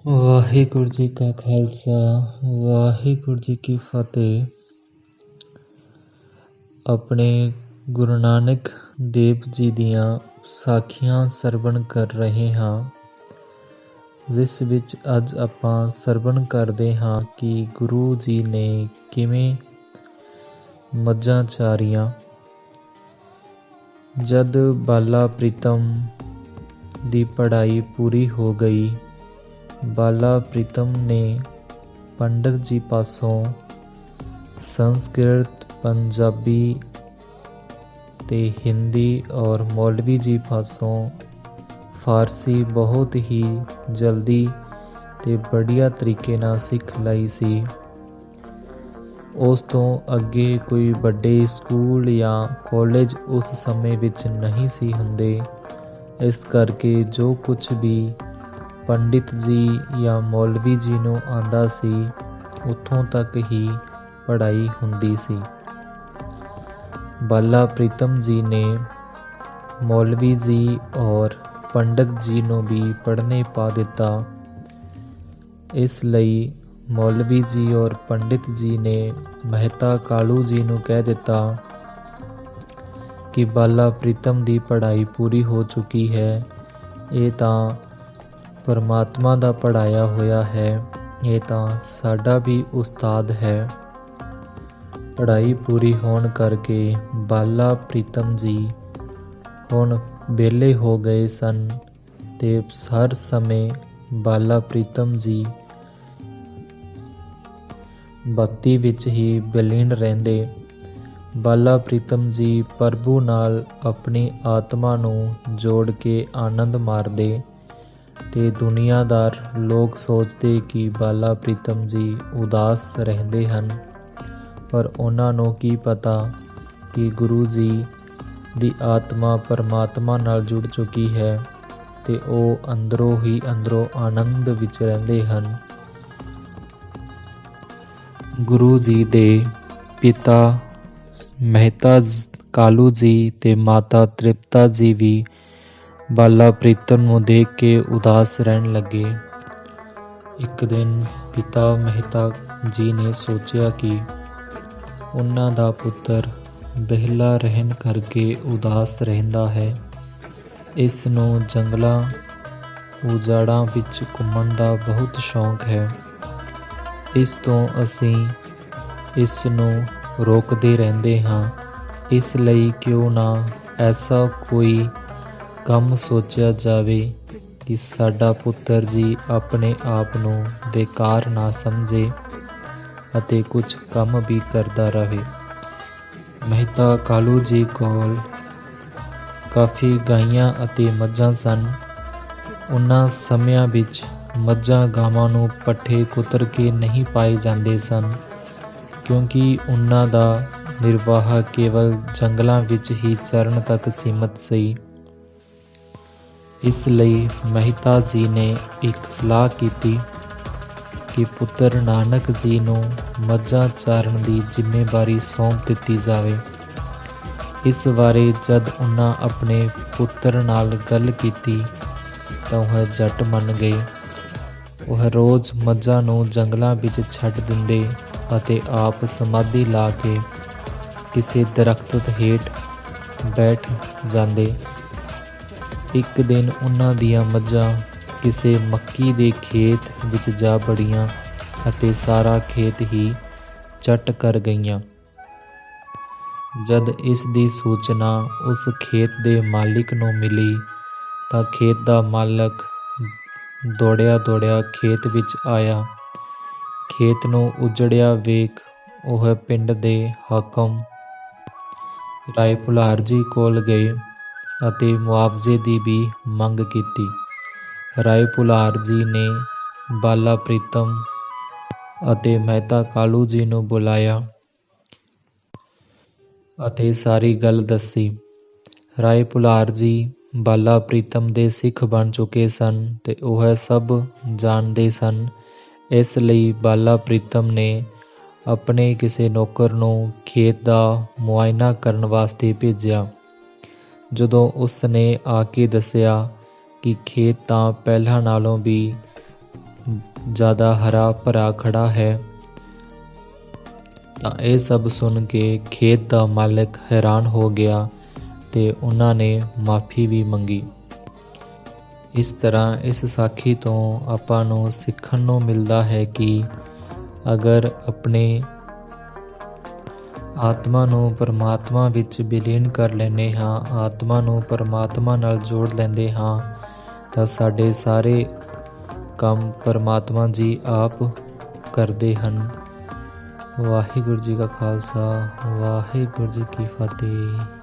ਵਾਹਿਗੁਰੂ ਜੀ ਕਾ ਖਾਲਸਾ ਵਾਹਿਗੁਰੂ ਜੀ ਕੀ ਫਤਿਹ। ਆਪਣੇ ਗੁਰੂ ਨਾਨਕ ਦੇਵ ਜੀ ਦੀਆਂ ਸਾਖੀਆਂ ਸਰਵਣ ਕਰ ਰਹੇ ਹਾਂ, ਜਿਸ ਵਿੱਚ ਅੱਜ ਆਪਾਂ ਸਰਵਣ ਕਰਦੇ ਹਾਂ ਕਿ ਗੁਰੂ ਜੀ ਨੇ ਕਿਵੇਂ ਮੱਝਾਂ ਚਾਰੀਆਂ। ਜਦ ਬਾਲਾ ਪ੍ਰੀਤਮ ਦੀ ਪੜ੍ਹਾਈ ਪੂਰੀ ਹੋ ਗਈ, ਬਾਲਾ ਪ੍ਰੀਤਮ ਨੇ ਪੰਡਤ ਜੀ ਪਾਸੋਂ ਸੰਸਕ੍ਰਿਤ, ਪੰਜਾਬੀ ਤੇ ਹਿੰਦੀ ਔਰ ਮੌਲਵੀ ਜੀ ਪਾਸੋਂ ਫਾਰਸੀ ਬਹੁਤ ਹੀ ਜਲਦੀ ਤੇ ਬੜੀਆ ਤਰੀਕੇ ਨਾਲ ਸਿੱਖ ਲਈ ਸੀ। ਉਸ ਤੋਂ ਅੱਗੇ ਕੋਈ ਵੱਡੇ ਸਕੂਲ ਜਾਂ ਕਾਲਜ ਉਸ ਸਮੇਂ ਵਿੱਚ ਨਹੀਂ ਸੀ ਹੁੰਦੇ, ਇਸ ਕਰਕੇ ਜੋ ਕੁਝ ਵੀ ਪੰਡਿਤ ਜੀ ਜਾਂ ਮੌਲਵੀ ਜੀ ਨੂੰ ਆਉਂਦਾ ਸੀ ਉੱਥੋਂ ਤੱਕ ਹੀ ਪੜ੍ਹਾਈ ਹੁੰਦੀ ਸੀ। ਬਾਲਾ ਪ੍ਰੀਤਮ ਜੀ ਨੇ ਮੌਲਵੀ ਜੀ ਔਰ ਪੰਡਤ ਜੀ ਨੂੰ ਵੀ ਪੜ੍ਹਨੇ ਪਾ ਦਿੱਤਾ। ਇਸ ਲਈ ਮੌਲਵੀ ਜੀ ਔਰ ਪੰਡਿਤ ਜੀ ਨੇ ਮਹਿਤਾ ਕਾਲੂ ਜੀ ਨੂੰ ਕਹਿ ਦਿੱਤਾ ਕਿ ਬਾਲਾ ਪ੍ਰੀਤਮ ਦੀ ਪੜ੍ਹਾਈ ਪੂਰੀ ਹੋ ਚੁੱਕੀ ਹੈ, ਇਹ ਤਾਂ ਪਰਮਾਤਮਾ ਦਾ ਪੜ੍ਹਾਇਆ ਹੋਇਆ ਹੈ, ਇਹ ਤਾਂ ਸਾਡਾ ਵੀ ਉਸਤਾਦ ਹੈ। ਪੜ੍ਹਾਈ ਪੂਰੀ ਹੋਣ ਕਰਕੇ ਬਾਲਾ ਪ੍ਰੀਤਮ ਜੀ ਹੁਣ ਵਿਹਲੇ ਹੋ ਗਏ ਸਨ ਤੇ ਹਰ ਸਮੇਂ ਬਾਲਾ ਪ੍ਰੀਤਮ ਜੀ ਭਗਤੀ ਵਿੱਚ ਹੀ ਬਲੀਨ ਰਹਿੰਦੇ। ਬਾਲਾ ਪ੍ਰੀਤਮ ਜੀ ਪ੍ਰਭੂ ਨਾਲ ਆਪਣੀ ਆਤਮਾ ਨੂੰ ਜੋੜ ਕੇ ਆਨੰਦ ਮਾਰਦੇ ਤੇ ਦੁਨੀਆਦਾਰ ਲੋਕ ਸੋਚਦੇ ਕਿ ਬਾਲਾ ਪ੍ਰੀਤਮ ਜੀ ਉਦਾਸ ਰਹਿੰਦੇ ਹਨ, ਪਰ ਉਹਨਾਂ ਨੂੰ ਕੀ ਪਤਾ ਕਿ ਗੁਰੂ ਜੀ ਦੀ ਆਤਮਾ ਪਰਮਾਤਮਾ ਨਾਲ ਜੁੜ ਚੁੱਕੀ ਹੈ ਤੇ ਉਹ ਅੰਦਰੋਂ ਹੀ ਅੰਦਰੋਂ ਆਨੰਦ ਵਿੱਚ ਰਹਿੰਦੇ ਹਨ। ਗੁਰੂ ਜੀ ਦੇ ਪਿਤਾ ਮਹਿਤਾ ਕਾਲੂ ਜੀ ਤੇ ਮਾਤਾ ਤ੍ਰਿਪਤਾ ਜੀ ਵੀ ਬਾਲਾ ਪ੍ਰੀਤਮ ਨੂੰ ਦੇਖ ਕੇ ਉਦਾਸ ਰਹਿਣ ਲੱਗੇ। ਇੱਕ ਦਿਨ ਪਿਤਾ ਮਹਿਤਾ ਜੀ ਨੇ ਸੋਚਿਆ ਕਿ ਉਹਨਾਂ ਦਾ ਪੁੱਤਰ ਵਿਹਲਾ ਰਹਿਣ ਕਰਕੇ ਉਦਾਸ ਰਹਿੰਦਾ ਹੈ, ਇਸ ਨੂੰ ਜੰਗਲਾਂ ਉਜਾੜਾਂ ਵਿੱਚ ਘੁੰਮਣ ਦਾ ਬਹੁਤ ਸ਼ੌਂਕ ਹੈ, ਇਸ ਤੋਂ ਅਸੀਂ ਇਸ ਨੂੰ ਰੋਕਦੇ ਰਹਿੰਦੇ ਹਾਂ। ਇਸ ਲਈ ਕਿਉਂ ਨਾ ਐਸਾ ਕੋਈ ਕੰਮ ਸੋਚਿਆ ਜਾਵੇ ਕਿ ਸਾਡਾ ਪੁੱਤਰ ਜੀ ਆਪਣੇ ਆਪ ਨੂੰ ਬੇਕਾਰ ਨਾ ਸਮਝੇ ਅਤੇ ਕੁਝ ਕੰਮ ਵੀ ਕਰਦਾ ਰਹੇ। ਮਹਿਤਾ ਕਾਲੂ ਜੀ ਕੋਲ ਕਾਫੀ ਗਾਈਆਂ ਅਤੇ ਮੱਝਾਂ ਸਨ। ਉਹਨਾਂ ਸਮਿਆਂ ਵਿੱਚ ਮੱਝਾਂ ਗਾਵਾਂ ਨੂੰ ਪੱਠੇ ਕੁਤਰ ਕੇ ਨਹੀਂ ਪਾਏ ਜਾਂਦੇ ਸਨ, ਕਿਉਂਕਿ ਉਹਨਾਂ ਦਾ ਨਿਰਵਾਹ ਕੇਵਲ ਜੰਗਲਾਂ ਵਿੱਚ ਹੀ ਚਰਨ ਤੱਕ ਸੀਮਤ ਸੀ। ਇਸ ਲਈ ਮਹਿਤਾ ਜੀ ਨੇ ਇੱਕ ਸਲਾਹ ਕੀਤੀ ਕਿ ਪੁੱਤਰ ਨਾਨਕ ਜੀ ਨੂੰ ਮੱਝਾਂ ਚਾਰਨ ਦੀ ਜ਼ਿੰਮੇਵਾਰੀ ਸੌਂਪ ਦਿੱਤੀ ਜਾਵੇ। ਇਸ ਬਾਰੇ ਜਦ ਉਹਨਾਂ ਆਪਣੇ ਪੁੱਤਰ ਨਾਲ ਗੱਲ ਕੀਤੀ ਤਾਂ ਉਹ ਝੱਟ ਮੰਨ ਗਏ। ਉਹ ਰੋਜ਼ ਮੱਝਾਂ ਨੂੰ ਜੰਗਲਾਂ ਵਿੱਚ ਛੱਡ ਦਿੰਦੇ ਅਤੇ ਆਪ ਸਮਾਧੀ ਲਾ ਕੇ ਕਿਸੇ ਦਰਖਤ ਹੇਠ ਬੈਠ ਜਾਂਦੇ। ਇੱਕ ਦਿਨ ਉਹਨਾਂ ਦੀਆਂ ਮੱਝਾਂ ਕਿਸੇ ਮੱਕੀ ਦੇ ਖੇਤ ਵਿੱਚ ਜਾ ਵੜੀਆਂ ਅਤੇ ਸਾਰਾ ਖੇਤ ਹੀ ਚੱਟ ਕਰ ਗਈਆਂ। ਜਦ ਇਸ ਦੀ ਸੂਚਨਾ ਉਸ ਖੇਤ ਦੇ ਮਾਲਿਕ ਨੂੰ ਮਿਲੀ ਤਾਂ ਖੇਤ ਦਾ ਮਾਲਕ ਦੌੜਿਆ ਖੇਤ ਵਿੱਚ ਆਇਆ। ਖੇਤ ਨੂੰ ਉਜੜਿਆ ਵੇਖ ਉਹ ਪਿੰਡ ਦੇ ਹਾਕਮ ਰਾਏ ਭੁਲਾਰ ਜੀ ਕੋਲ ਗਏ ਅਤੇ ਮੁਆਵਜ਼ੇ ਦੀ ਵੀ ਮੰਗ ਕੀਤੀ। ਰਾਏ ਭੁਲਾਰ ਜੀ ਨੇ ਬਾਲਾ ਪ੍ਰੀਤਮ ਅਤੇ ਮਹਿਤਾ ਕਾਲੂ ਜੀ ਨੂੰ ਬੁਲਾਇਆ ਅਤੇ ਸਾਰੀ ਗੱਲ ਦੱਸੀ। ਰਾਏ ਭੁਲਾਰ ਜੀ ਬਾਲਾ ਪ੍ਰੀਤਮ ਦੇ ਸਿੱਖ ਬਣ ਚੁੱਕੇ ਸਨ ਤੇ ਉਹ ਸਭ ਜਾਣਦੇ ਸਨ। ਇਸ ਲਈ ਬਾਲਾ ਪ੍ਰੀਤਮ ਨੇ ਆਪਣੇ ਕਿਸੇ ਨੌਕਰ ਨੂੰ ਖੇਤ ਦਾ ਮੁਆਇਨਾ ਕਰਨ ਵਾਸਤੇ ਭੇਜਿਆ। ਜਦੋਂ ਉਸ ਨੇ ਆ ਕੇ ਦੱਸਿਆ ਕਿ ਖੇਤ ਤਾਂ ਪਹਿਲਾਂ ਨਾਲੋਂ ਵੀ ज़्यादा हरा भरा खड़ा है। ਤਾਂ ਇਹ ਸਭ ਸੁਣ ਕੇ ਖੇਤ ਦਾ ਮਾਲਕ ਹੈਰਾਨ ਹੋ ਗਿਆ ਤੇ ਉਹਨਾਂ ਨੇ ਮਾਫੀ ਵੀ ਮੰਗੀ। ਇਸ ਤਰ੍ਹਾਂ ਇਸ ਸਾਖੀ ਤੋਂ ਆਪਾਂ ਨੂੰ ਸਿੱਖਣ ਨੂੰ ਮਿਲਦਾ ਹੈ ਕਿ ਅਗਰ ਆਪਣੇ ਆਤਮਾ ਨੂੰ ਪਰਮਾਤਮਾ ਵਿੱਚ ਵਿਲੀਨ ਕਰ ਲੈਂਦੇ ਹਾਂ, ਆਤਮਾ ਨੂੰ ਪਰਮਾਤਮਾ ਨਾਲ ਜੋੜ ਲੈਂਦੇ ਹਾਂ, ਤਾਂ ਸਾਡੇ ਸਾਰੇ ਕੰਮ ਪਰਮਾਤਮਾ ਜੀ ਆਪ ਕਰਦੇ ਹਨ। ਵਾਹਿਗੁਰੂ ਜੀ ਕਾ ਖਾਲਸਾ, ਵਾਹਿਗੁਰੂ ਜੀ ਕੀ ਫਤਿਹ।